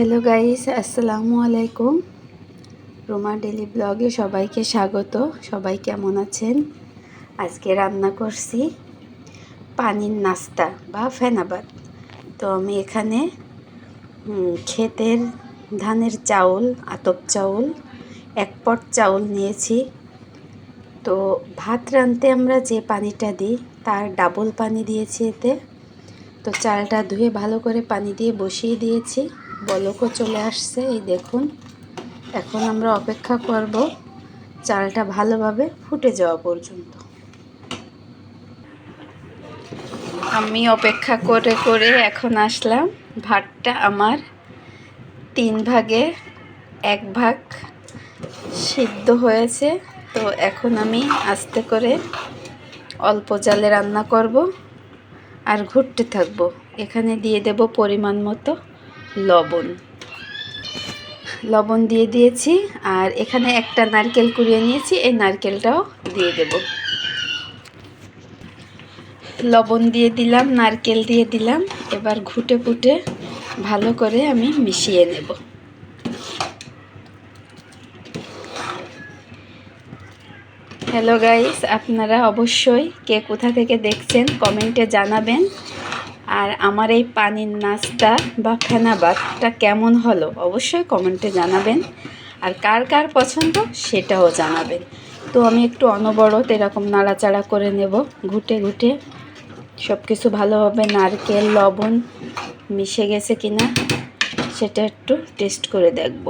Hello guys, আসসালামু আলাইকুম। Ruma daily ব্লগে সবাইকে স্বাগত। সবাই কেমন আছেন? আজকে রান্না করছি পানির নাস্তা বা ফেনাবাদ। তো আমি এখানে ক্ষেতের ধানের চাউল, আতপ চাউল 1 পট চাউল নিয়েছি। তো ভাত রাঁধতে আমরা যে পানিটা দিই তার ডাবল পানি দিয়েছি এতে। তো চালটা ধুয়ে ভালো করে পানি দিয়ে বসিয়ে দিয়েছি। বলকও চলে আসছে, এই দেখুন। এখন আমরা অপেক্ষা করব চালটা ভালোভাবে ফুটে যাওয়া পর্যন্ত। আমি অপেক্ষা করে করে এখন আসলাম। ভাতটা আমার 3 ভাগে 1 ভাগ সিদ্ধ হয়েছে। তো এখন আমি আস্তে করে অল্প জালে রান্না করব আর ঘুরতে থাকব। এখানে দিয়ে দেব পরিমাণ মতো লবণ দিয়ে দিয়েছি। আর এখানে একটা নারকেল কুড়িয়ে নিয়েছি, এই নারকেলটাও দিয়ে দেব। লবণ দিয়ে দিলাম, নারকেল দিয়ে দিলাম। এবার ঘুটে ফুটে ভালো করে আমি মিশিয়ে নেব। হ্যালো গাইস, আপনারা অবশ্যই কে কোথা থেকে দেখছেন কমেন্টে জানাবেন। আর আমার এই পানির নাস্তা বা ফেনাবাদটা কেমন হলো অবশ্যই কমেন্টে জানাবেন। আর কার কার পছন্দ সেটাও জানাবেন। তো আমি একটু অনবরত এরকম নাড়াচাড়া করে নেব, ঘুটে ঘুটে সব কিছু ভালোভাবে নারকেল লবণ মিশে গেছে কিনা সেটা একটু টেস্ট করে দেখব।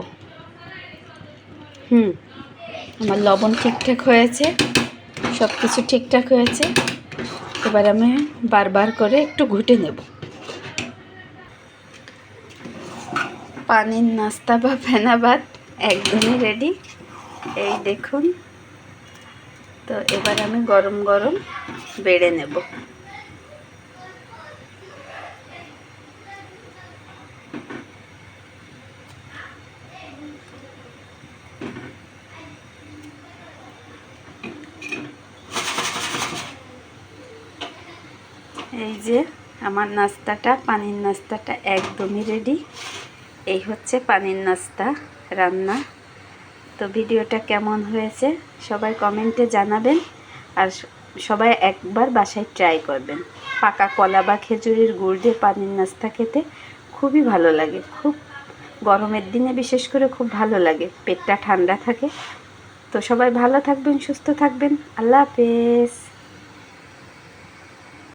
আমার লবণ ঠিকঠাক হয়েছে, সব কিছু ঠিকঠাক হয়েছে। এবার আমি বারবার করে একটু ঘুটে নেব। পানির নাস্তা বা ফেনাবাদ একদমই রেডি, এই দেখুন। তো এবার আমি গরম গরম বেড়ে নেব। এই যে আমার নাস্তাটা, পানির নাস্তাটা একদমই রেডি। এই হচ্ছে পানির নাস্তা রান্না। তো ভিডিওটা কেমন হয়েছে সবাই কমেন্টে জানাবেন। আর সবাই একবার বাসায় ট্রাই করবেন। পাকা কলা বা খেজুরের গুড় দিয়ে পানির নাস্তা খেতে খুবই ভালো লাগে। খুব গরমের দিনে বিশেষ করে খুব ভালো লাগে, পেটটা ঠান্ডা থাকে। তো সবাই ভালো থাকবেন, সুস্থ থাকবেন। আল্লাহ হাফেজ।